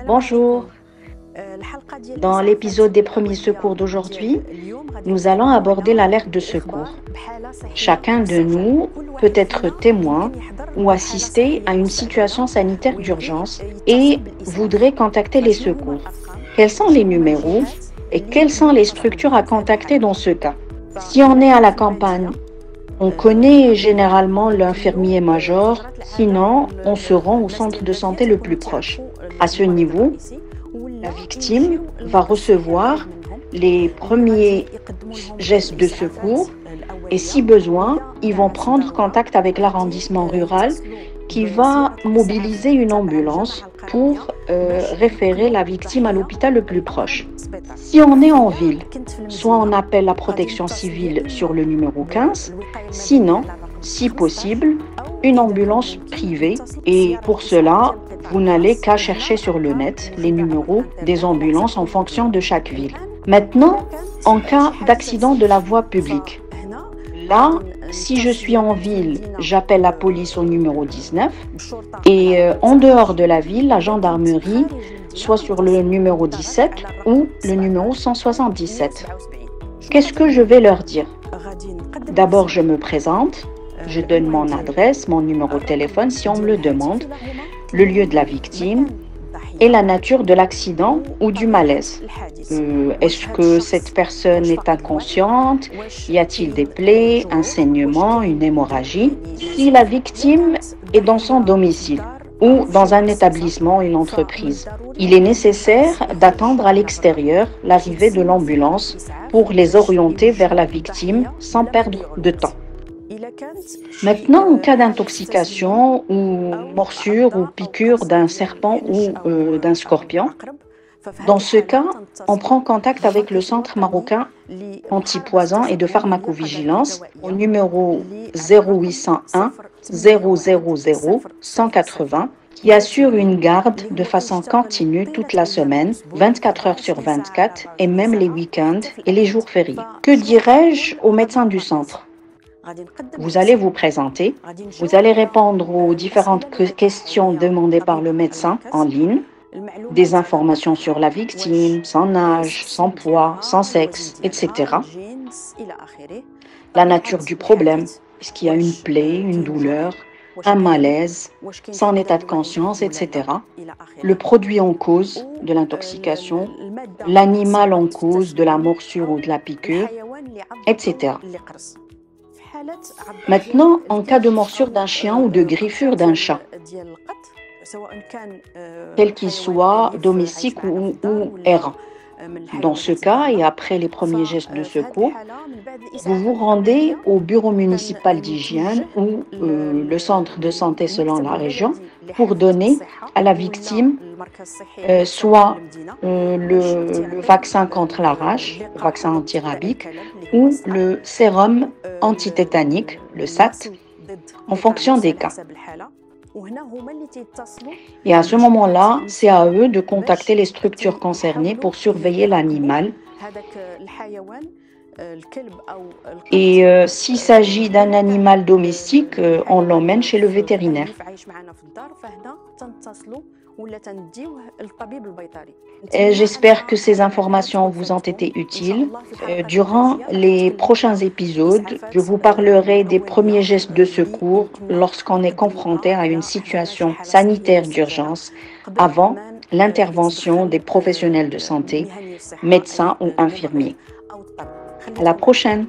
Bonjour, dans l'épisode des premiers secours d'aujourd'hui, nous allons aborder l'alerte de secours. Chacun de nous peut être témoin ou assister à une situation sanitaire d'urgence et voudrait contacter les secours. Quels sont les numéros et quelles sont les structures à contacter dans ce cas? Si on est à la campagne, on connaît généralement l'infirmier major, sinon on se rend au centre de santé le plus proche. À ce niveau, la victime va recevoir les premiers gestes de secours et si besoin, ils vont prendre contact avec l'arrondissement rural qui va mobiliser une ambulance pour référer la victime à l'hôpital le plus proche. Si on est en ville, soit on appelle la protection civile sur le numéro 15, sinon, si possible, une ambulance privée et pour cela, vous n'allez qu'à chercher sur le net les numéros des ambulances en fonction de chaque ville. Maintenant, en cas d'accident de la voie publique, là, si je suis en ville, j'appelle la police au numéro 19 et en dehors de la ville, la gendarmerie, soit sur le numéro 17 ou le numéro 177. Qu'est-ce que je vais leur dire? D'abord, je me présente, je donne mon adresse, mon numéro de téléphone si on me le demande, le lieu de la victime et la nature de l'accident ou du malaise. Est-ce que cette personne est inconsciente? Y a-t-il des plaies, un saignement, une hémorragie? Si la victime est dans son domicile ou dans un établissement, une entreprise, il est nécessaire d'attendre à l'extérieur l'arrivée de l'ambulance pour les orienter vers la victime sans perdre de temps. Maintenant, en cas d'intoxication ou morsure ou piqûre d'un serpent ou d'un scorpion, dans ce cas, on prend contact avec le Centre marocain antipoison et de pharmacovigilance au numéro 0801 000 180 qui assure une garde de façon continue toute la semaine, 24 heures sur 24 et même les week-ends et les jours fériés. Que dirais-je aux médecins du centre? Vous allez vous présenter, vous allez répondre aux différentes questions demandées par le médecin en ligne, des informations sur la victime, son âge, son poids, son sexe, etc. La nature du problème, est-ce qu'il y a une plaie, une douleur, un malaise, son état de conscience, etc. Le produit en cause de l'intoxication, l'animal en cause de la morsure ou de la piqûre, etc. Maintenant, en cas de morsure d'un chien ou de griffure d'un chat, quel qu'il soit, domestique ou errant. Dans ce cas, et après les premiers gestes de secours, vous vous rendez au bureau municipal d'hygiène ou le centre de santé selon la région pour donner à la victime soit le vaccin contre la rage, le vaccin antirabique, ou le sérum antitétanique, le SAT, en fonction des cas. Et à ce moment-là, c'est à eux de contacter les structures concernées pour surveiller l'animal. Et s'il s'agit d'un animal domestique, on l'emmène chez le vétérinaire. J'espère que ces informations vous ont été utiles. Durant les prochains épisodes, je vous parlerai des premiers gestes de secours lorsqu'on est confronté à une situation sanitaire d'urgence avant l'intervention des professionnels de santé, médecins ou infirmiers. À la prochaine!